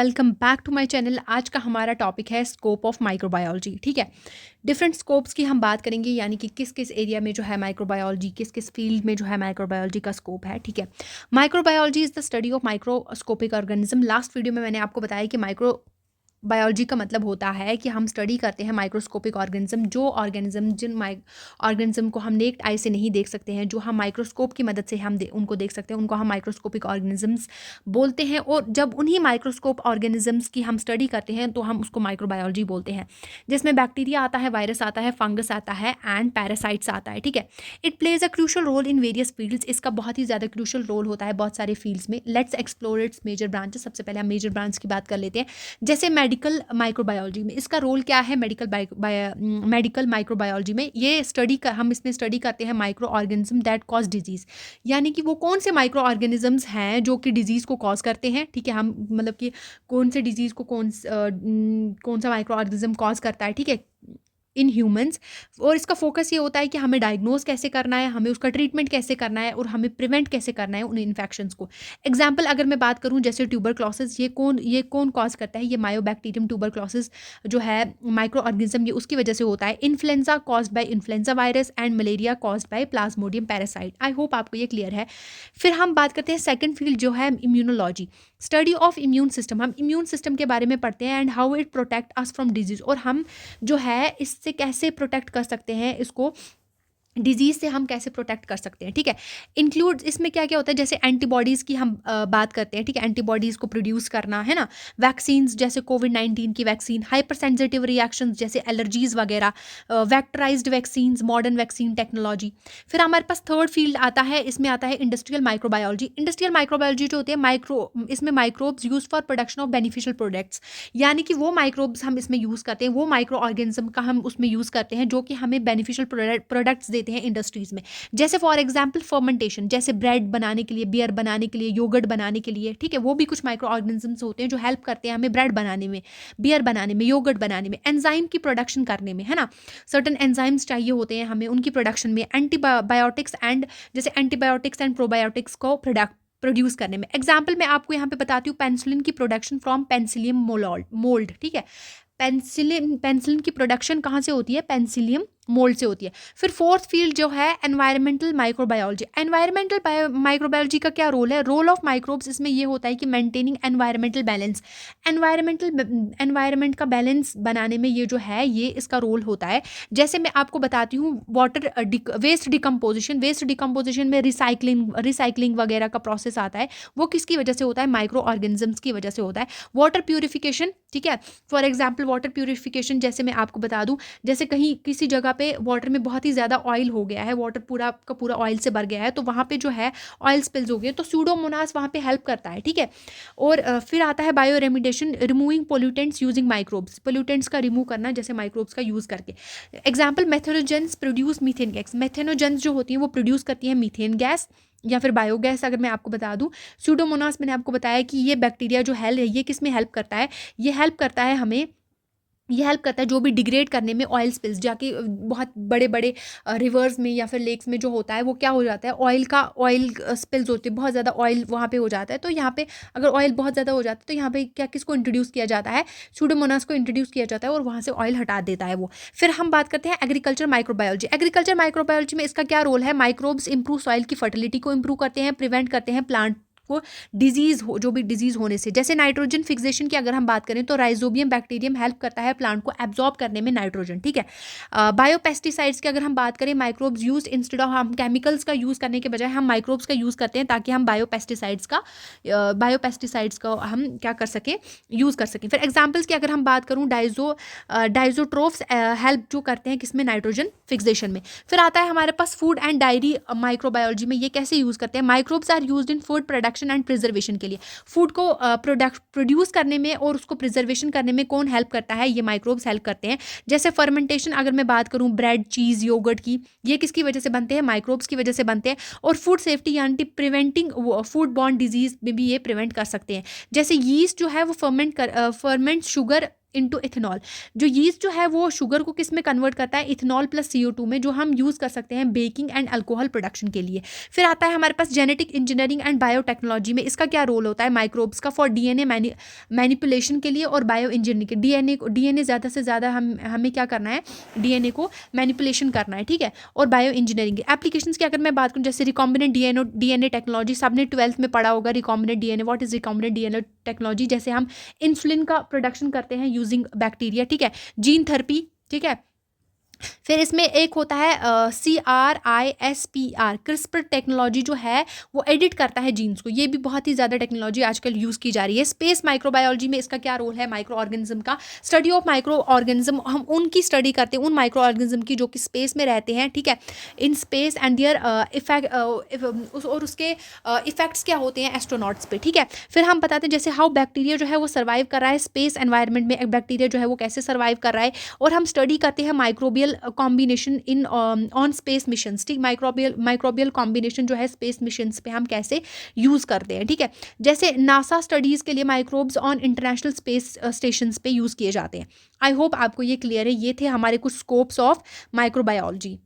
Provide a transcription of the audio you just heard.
Welcome back to my channel. आज का हमारा टॉपिक है स्कोप ऑफ माइक्रोबायोलॉजी। ठीक है, डिफरेंट स्कोप्स की हम बात करेंगे, यानी कि किस किस एरिया में जो है माइक्रोबायोलॉजी, किस किस फील्ड में जो है माइक्रोबायोलॉजी का स्कोप है। ठीक है, microbiology is the study of microscopic organism. Last video में मैंने आपको बताया कि बायोलॉजी का मतलब होता है कि हम स्टडी करते हैं माइक्रोस्कोपिक ऑर्गेनिज्म, जो ऑर्गेनिज्म ऑर्गेनिज्म को हम नेक्ड आई से नहीं देख सकते हैं, जो हम माइक्रोस्कोप की मदद से उनको देख सकते हैं, उनको हम माइक्रोस्कोपिक ऑर्गेनिजम्स बोलते हैं। और जब उन्हीं माइक्रोस्कोप ऑर्गेनिजम्स की हम स्टडी करते हैं तो हम उसको माइक्रोबायोलॉजी बोलते हैं, जिसमें बैक्टीरिया आता है, वायरस आता है, फंगस आता है एंड पैरासाइट्स आता है। ठीक है, it plays a crucial role in various fields. इसका बहुत ही ज़्यादा क्रूशल रोल होता है बहुत सारे फील्ड्स में। Let's explore its major branches. सबसे पहले हम मेजर ब्रांच की बात कर लेते हैं। जैसे मेडिकल माइक्रोबायोलॉजी में इसका रोल क्या है? मेडिकल माइक्रोबायोलॉजी में ये हम इसमें स्टडी करते हैं micro organism that cause disease, यानी कि वो कौन से माइक्रो ऑर्गेनिजम्स हैं जो कि डिजीज़ को कॉज करते हैं। ठीक है, हम मतलब कि कौन से डिजीज़ को कौन सा माइक्रो ऑर्गेनिज्म कॉज करता है। ठीक है, इन ह्यूमंस। और इसका फोकस ये होता है कि हमें डायग्नोज कैसे करना है, हमें उसका ट्रीटमेंट कैसे करना है और हमें प्रिवेंट कैसे करना है उन इन्फेक्शंस को। एग्जाम्पल अगर मैं बात करूं, जैसे ट्यूबरक्लोसिस, ये कौन कॉज करता है? ये मायोबैक्टीरियम ट्यूबरक्लोसिस जो है माइक्रो ऑर्गेनिज्म, ये उसकी वजह से होता है। Influenza caused by influenza virus and malaria caused by Plasmodium parasite. I hope आपको ये क्लियर है। फिर हम बात करते हैं सेकंड फील्ड जो है immunology, study of immune system. हम इम्यून सिस्टम के बारे में पढ़ते हैं and how it protect us from disease, और हम जो है इससे कैसे प्रोटेक्ट कर सकते हैं, इसको डिजीज से हम कैसे प्रोटेक्ट कर सकते हैं। ठीक है, इंक्लूड इसमें क्या क्या होता है, जैसे एंटीबॉडीज़ की हम बात करते हैं। ठीक है, एंटीबॉडीज़ को प्रोड्यूस करना है ना, वैक्सीन्स जैसे कोविड-19 की वैक्सीन, हाइपर सेंसिटिव रिएक्शंस जैसे एलर्जीज वगैरह, वेक्टराइज्ड वैक्सीन्स, मॉडर्न वैक्सीन टेक्नोलॉजी। फिर हमारे पास थर्ड फील्ड आता है, इसमें आता है इंडस्ट्रियल माइक्रोबायोलॉजी। इंडस्ट्रियल माइक्रोबायोलॉजी जो होती है इसमें microbes use for production of beneficial products, यानी कि वो माइक्रोब्स हम इसमें यूज़ करते हैं, वो माइक्रो ऑर्गेनिज्म का हम उसमें यूज़ करते हैं जो कि हमें बेनिफिशियल प्रोडक्ट्स देते हैं इंडस्ट्रीज में। जैसे फॉर एग्जांपल फर्मेंटेशन, जैसे ब्रेड बनाने के लिए, बियर बनाने के लिए, योगर्ट बनाने के लिए। ठीक है, वो भी कुछ माइक्रो ऑर्गेनिजम्स होते हैं जो हेल्प करते हैं हमें ब्रेड बनाने में, बियर बनाने में, योगर्ट बनाने में, एंजाइम की प्रोडक्शन करने में, है ना। सर्टन एंजाइम्स चाहिए होते हैं हमें उनकी प्रोडक्शन में, एंटीबायोटिक्स एंड प्रोबायोटिक्स को प्रोड्यूस करने में। एग्जाम्पल मैं आपको यहाँ पे बताती हूँ, पेंसिलिन की प्रोडक्शन फ्रॉम पेंसिलियम मोल्ड। ठीक है, पेंसिलिन की प्रोडक्शन कहाँ से होती है? पेंसिलियम मोल्ड से होती है। फिर फोर्थ फील्ड जो है एनवायरमेंटल माइक्रोबायोलॉजी। एनवायरमेंटल माइक्रोबायोलॉजी का क्या रोल है? रोल ऑफ माइक्रोब्स इसमें ये होता है कि मेंटेनिंग एनवायरमेंटल बैलेंस, एनवायरमेंट का बैलेंस बनाने में ये जो है ये इसका रोल होता है। जैसे मैं आपको बताती हूँ वेस्ट डिकम्पोजिशन में रिसाइकलिंग वगैरह का प्रोसेस आता है, वो किसकी वजह से होता है? माइक्रो ऑर्गेनिजम्स की वजह से होता है। वाटर प्यूरिफिकेशन, ठीक है, फॉर एग्जाम्पल वाटर प्यूरिफिकेशन, जैसे मैं आपको बता दूं, जैसे कहीं किसी जगह पे वाटर में बहुत ही ज़्यादा ऑयल हो गया है, वाटर पूरा का पूरा ऑयल से भर गया है, तो वहाँ पे जो है ऑयल स्पिल्स हो गए, तो सूडोमोनास वहाँ पे हेल्प करता है। ठीक है, और फिर आता है bio remediation, removing pollutants using microbes, pollutants का रिमूव करना जैसे माइक्रोब्स का यूज़ करके। Example methanogens produce methane gas. Methanogens जो होती हैं वो प्रोड्यूस करती हैं मीथेन गैस या फिर बायोगैस। अगर मैं आपको बता दूं, सूडोमोनास मैंने आपको बताया कि ये बैक्टीरिया जो है ये किस में हेल्प करता है? ये हेल्प करता है जो भी डिग्रेड करने में, ऑयल स्पिल्स जाके बहुत बड़े बड़े रिवर्स में या फिर लेक्स में जो होता है वो क्या हो जाता है, ऑयल स्पिल्स होते हैं, बहुत ज़्यादा ऑयल वहाँ पे हो जाता है। तो यहाँ पे अगर ऑयल बहुत ज़्यादा हो जाता है तो यहाँ पे किसको इंट्रोड्यूस किया जाता है? सूडोमोनास को इंट्रोड्यूस किया जाता है और वहाँ से ऑयल हटा देता है वो। फिर हम बात करते हैं एग्रीकल्चर माइक्रोबायोलॉजी। एग्रीकल्चर माइक्रोबायोलॉजी में इसका क्या रोल है? माइक्रोब्स इंप्रूव सॉइल की फर्टिलिटी को इंप्रूव करते हैं, प्रिवेंट करते हैं प्लांट को जो भी डिजीज होने से। जैसे नाइट्रोजन फिक्सेशन की अगर हम बात करें तो राइजोबियम बैक्टीरियम हेल्प करता है प्लांट को एब्जॉर्ब करने में नाइट्रोजन। ठीक है, बायोपेस्टिसाइड्स की अगर हम बात करें, माइक्रोब्स यूज इंस्टेड ऑफ, हम केमिकल्स का यूज करने के बजाय हम माइक्रोब्स का यूज करते हैं ताकि हम बायोपेस्टिसाइड्स का हम क्या कर सकें, यूज कर सकें। फिर एग्जाम्पल्स की अगर हम बात करूं, डाइजोट्रोफ्स हेल्प जो करते हैं किसमें? नाइट्रोजन फिक्सेशन में। फिर आता है हमारे पास फूड एंड डायरी माइक्रोबायोलॉजी में, ये कैसे यूज करते हैं? Microbes are used in food production and preservation के लिए। फूड को प्रोड्यूस करने में और उसको प्रिजर्वेशन करने में कौन हेल्प करता है? ये माइक्रोब्स हेल्प करते हैं। जैसे फर्मेंटेशन अगर मैं बात करूं, ब्रेड, चीज, योगर्ट की, ये किसकी वजह से बनते हैं? माइक्रोब्स की वजह से बनते हैं। और फूड सेफ्टी यानी प्रिवेंटिंग फूड बॉर्न डिजीज में भी ये प्रिवेंट कर सकते हैं। जैसे यीस्ट जो है वो फर्मेंट शुगर इनटू इथेनॉल। जो यीस्ट जो है वो शुगर को किस में कन्वर्ट करता है, इथेनॉल प्लस CO2 में, जो हम यूज़ कर सकते हैं बेकिंग एंड अल्कोहल प्रोडक्शन के लिए। फिर आता है हमारे पास जेनेटिक इंजीनियरिंग एंड बायोटेक्नोलॉजी में इसका क्या रोल होता है माइक्रोब्स का, फॉर DNA मैनिपुलेशन के लिए और बायो इंजीनियरिंग के। डीएनए ज़्यादा से ज़्यादा हमें क्या करना है, DNA को मैनिपुलेशन करना है, ठीक है। और बायो इंजीनियरिंग की एप्लीकेशंस की अगर मैं बात करूँ, जैसे रिकॉम्बिनेंट डीएनए टेक्नोलॉजी, सबने 12th में पढ़ा होगा recombinant DNA, what is recombinant DNA technology, जैसे हम इंसुलिन का प्रोडक्शन करते हैं यूजिंग बैक्टीरिया, ठीक है। जीन थेरेपी, ठीक है। फिर इसमें एक होता है CRISPR, क्रिस्पर टेक्नोलॉजी जो है वो एडिट करता है जीन्स को। ये भी बहुत ही ज़्यादा टेक्नोलॉजी आजकल यूज़ की जा रही है। स्पेस माइक्रोबायोलॉजी में इसका क्या रोल है, माइक्रो ऑर्गेनिज्म का, स्टडी ऑफ माइक्रो ऑर्गेनिज्म, हम उनकी स्टडी करते हैं, उन माइक्रो ऑर्गेनिज्म की जो कि स्पेस में रहते हैं, ठीक है, in space, and their effect, और उसके इफेक्ट्स क्या होते हैं एस्ट्रोनॉट्स पे, ठीक है। फिर हम बताते हैं जैसे हाउ बैक्टीरिया जो है वो सर्वाइव कर रहा है स्पेस एनवायरनमेंट में, एक बैक्टीरिया जो है वो कैसे सर्वाइव कर रहा है। और हम स्टडी करते हैं microbial combination in on space missions, ठीक, माइक्रोबियल कॉम्बिनेशन जो है स्पेस मिशंस पे हम कैसे यूज़ करते हैं, ठीक है। जैसे नासा स्टडीज़ के लिए microbes on international space stations पे यूज़ किए जाते हैं। आई होप आपको ये क्लियर है। ये थे हमारे कुछ स्कोप्स ऑफ माइक्रोबायोलॉजी।